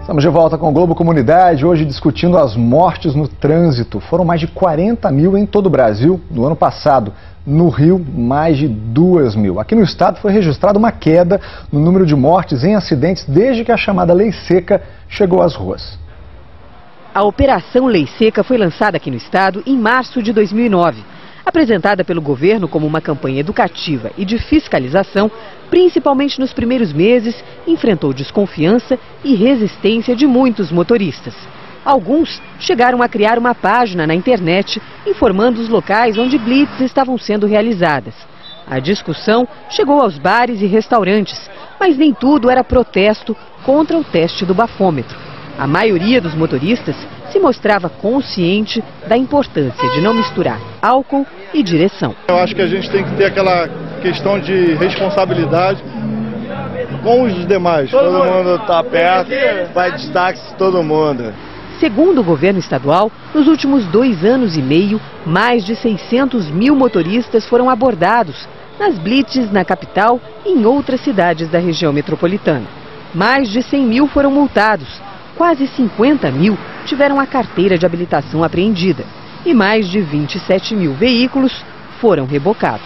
Estamos de volta com o Globo Comunidade, hoje discutindo as mortes no trânsito. Foram mais de 40 mil em todo o Brasil no ano passado. No Rio, mais de 2 mil. Aqui no estado foi registrada uma queda no número de mortes em acidentes desde que a chamada Lei Seca chegou às ruas. A Operação Lei Seca foi lançada aqui no estado em março de 2009. Apresentada pelo governo como uma campanha educativa e de fiscalização, principalmente nos primeiros meses, enfrentou desconfiança e resistência de muitos motoristas. Alguns chegaram a criar uma página na internet informando os locais onde blitz estavam sendo realizadas. A discussão chegou aos bares e restaurantes, mas nem tudo era protesto contra o teste do bafômetro. A maioria dos motoristas se mostrava consciente da importância de não misturar álcool e direção. Eu acho que a gente tem que ter aquela questão de responsabilidade com os demais. Todo mundo está perto, vai destaque todo mundo. Segundo o governo estadual, nos últimos 2 anos e meio, mais de 600 mil motoristas foram abordados nas blitzes na capital e em outras cidades da região metropolitana. Mais de 100 mil foram multados. Quase 50 mil tiveram a carteira de habilitação apreendida e mais de 27 mil veículos foram rebocados.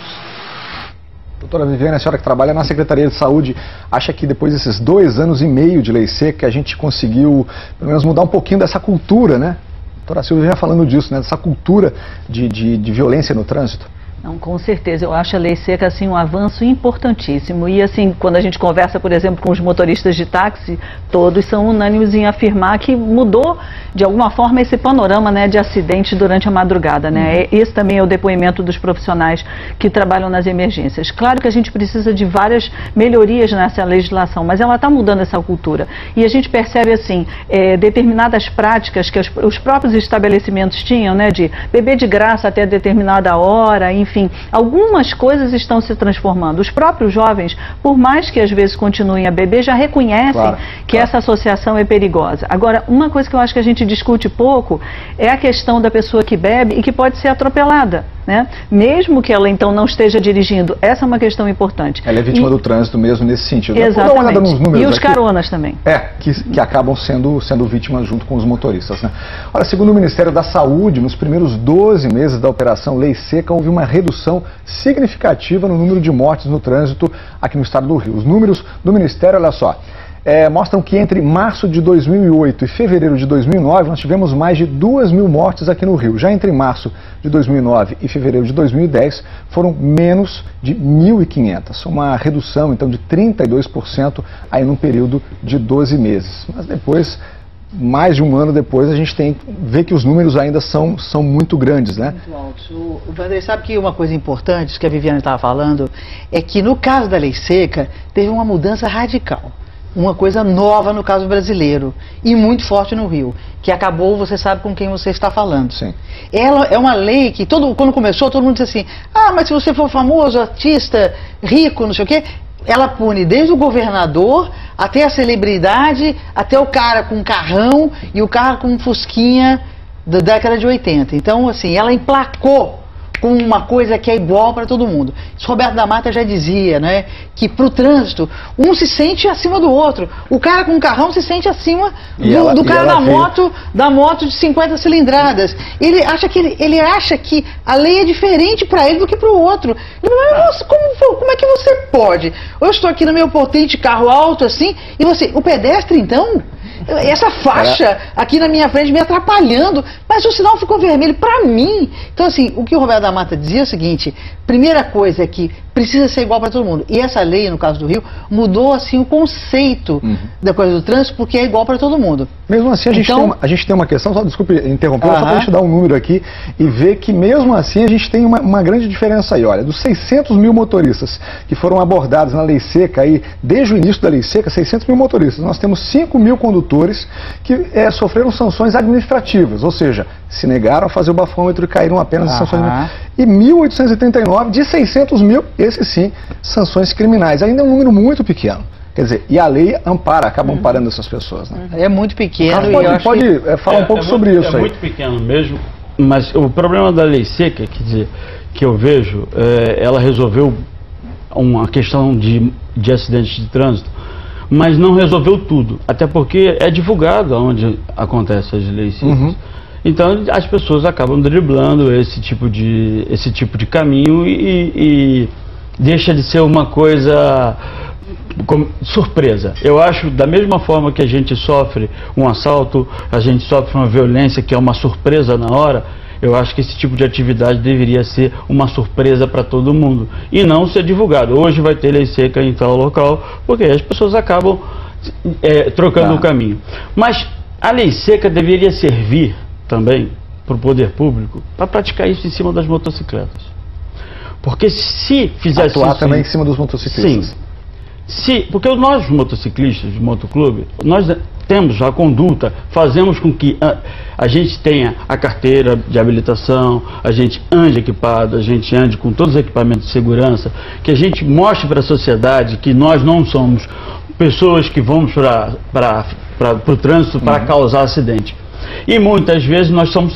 Doutora Viviane, a senhora que trabalha na Secretaria de Saúde, acha que depois desses 2 anos e meio de Lei Seca a gente conseguiu, pelo menos, mudar um pouquinho dessa cultura, né? A doutora Silvia já falando disso, né? Dessa cultura de violência no trânsito. Não, com certeza. Eu acho a Lei Seca assim, um avanço importantíssimo. E assim, quando a gente conversa, por exemplo, com os motoristas de táxi, todos são unânimes em afirmar que mudou, de alguma forma, esse panorama, né, de acidente durante a madrugada, né? Esse também é o depoimento dos profissionais que trabalham nas emergências. Claro que a gente precisa de várias melhorias nessa legislação, mas ela está mudando essa cultura. E a gente percebe, assim, determinadas práticas que os próprios estabelecimentos tinham, né, de beber de graça até determinada hora, enfim, algumas coisas estão se transformando. Os próprios jovens, por mais que às vezes continuem a beber, já reconhecem que essa associação é perigosa. Agora, uma coisa que eu acho que a gente discute pouco é a questão da pessoa que bebe e que pode ser atropelada, né? Mesmo que ela então não esteja dirigindo. Essa é uma questão importante. Ela é vítima do trânsito mesmo nesse sentido. Exatamente. E os caronas também. Que acabam sendo vítimas junto com os motoristas, né? Olha, segundo o Ministério da Saúde, nos primeiros 12 meses da Operação Lei Seca, houve uma redução significativa no número de mortes no trânsito aqui no estado do Rio. Os números do Ministério, olha só, mostram que entre março de 2008 e fevereiro de 2009, nós tivemos mais de 2 mil mortes aqui no Rio. Já entre março de 2009 e fevereiro de 2010, foram menos de 1.500. Uma redução, então, de 32% aí num período de 12 meses. Mas depois, mais de um ano depois, a gente vê que os números ainda são muito grandes, né? Muito altos. O Vanderlei, sabe que uma coisa importante, isso que a Viviane estava falando, é que no caso da Lei Seca, teve uma mudança radical. Uma coisa nova no caso brasileiro e muito forte no Rio, que acabou, você sabe com quem você está falando. Sim. Ela é uma lei que, quando começou, todo mundo disse assim, mas se você for famoso, artista, rico, não sei o quê, ela pune desde o governador até a celebridade, até o cara com carrão e o cara com fusquinha da década de 80. Então, assim, ela emplacou com uma coisa que é igual para todo mundo. Isso Roberto da Mata já dizia, né, que para o trânsito, um se sente acima do outro. O cara com carrão se sente acima do cara da moto de 50 cilindradas. Ele acha que a lei é diferente para ele do que para o outro. Nossa, como é que você pode? Eu estou aqui no meu potente carro alto assim, e você, o pedestre então? Essa faixa aqui na minha frente me atrapalhando, mas o sinal ficou vermelho para mim. Então, assim, o que o Roberto da Mata dizia é o seguinte: primeira coisa é que precisa ser igual para todo mundo. E essa lei, no caso do Rio, mudou assim o conceito da coisa do trânsito, porque é igual para todo mundo. Mesmo assim, a gente tem uma questão, só desculpe interromper, só para a gente dar um número aqui e ver que mesmo assim a gente tem uma grande diferença aí. Olha, dos 600 mil motoristas que foram abordados na Lei Seca, aí, desde o início da Lei Seca, 600 mil motoristas, nós temos 5 mil condutores que sofreram sanções administrativas, ou seja, se negaram a fazer o bafômetro e caíram apenas em sanções administrativas. E 1.839 de 600 mil, esses sim, sanções criminais. Ainda é um número muito pequeno. Quer dizer, e a lei acaba amparando essas pessoas, né? É muito pequeno. Pode falar um pouco sobre isso aí. É muito pequeno mesmo, mas o problema da Lei Seca, quer dizer, que eu vejo, ela resolveu uma questão de acidentes de trânsito, mas não resolveu tudo, até porque é divulgado onde acontecem as leis secas. Então as pessoas acabam driblando esse tipo de caminho e deixa de ser uma coisa surpresa. Eu acho, da mesma forma que a gente sofre um assalto, a gente sofre uma violência que é uma surpresa na hora, eu acho que esse tipo de atividade deveria ser uma surpresa para todo mundo e não ser divulgado. Hoje vai ter lei seca em tal local, porque as pessoas acabam trocando o caminho. Mas a lei seca deveria servir também para o poder público para praticar isso em cima das motocicletas. Porque se fizesse atuar também em cima dos motociclistas. Sim. Porque nós, motociclistas de motoclube, nós temos a conduta, fazemos com que a gente tenha a carteira de habilitação, a gente ande equipado, a gente ande com todos os equipamentos de segurança, que a gente mostre para a sociedade que nós não somos pessoas que vamos para o trânsito para causar acidente. E muitas vezes nós somos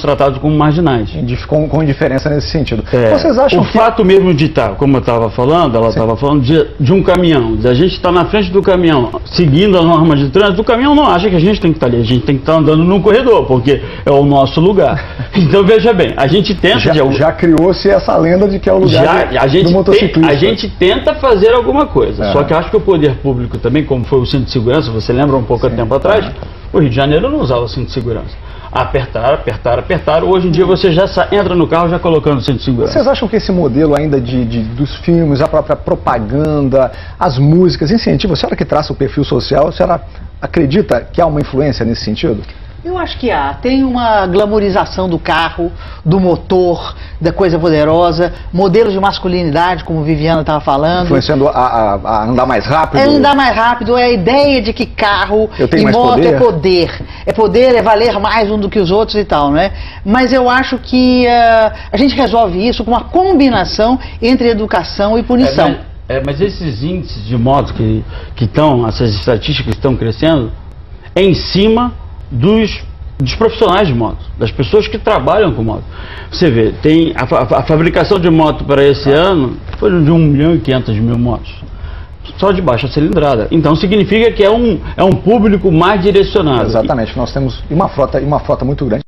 tratados como marginais. Com indiferença nesse sentido. Vocês acham fato mesmo de estar, como eu estava falando, ela estava falando de um caminhão, de a gente estar na frente do caminhão, seguindo as normas de trânsito, o caminhão não acha que a gente tem que estar ali, a gente tem que estar andando no corredor, porque é o nosso lugar. Então veja bem, a gente tenta... Já criou-se essa lenda de que é o lugar do motociclista. A gente tenta fazer alguma coisa, só que acho que o poder público também, como foi o cinto de segurança, você lembra um pouco tempo atrás, o Rio de Janeiro não usava cinto de segurança. Apertaram. Hoje em dia você já entra no carro já colocando cinto de segurança. Vocês acham que esse modelo ainda dos filmes, a própria propaganda, as músicas, incentivam? A senhora que traça o perfil social, a senhora acredita que há uma influência nesse sentido? Eu acho que há. Tem uma glamorização do carro, do motor, da coisa poderosa, modelos de masculinidade, como Viviana estava falando. Influenciando a andar mais rápido? É andar mais rápido, é a ideia de que carro e moto é poder. É poder, é valer mais um do que os outros e tal, né? Mas eu acho que a gente resolve isso com uma combinação entre educação e punição. Mas esses índices de moto que estão, essas estatísticas que estão crescendo, é em cima dos profissionais de moto, das pessoas que trabalham com moto. Você vê, tem a fabricação de moto para esse ano foi de 1.500.000 motos, só de baixa cilindrada. Então significa que é um público mais direcionado. Exatamente, nós temos uma frota muito grande.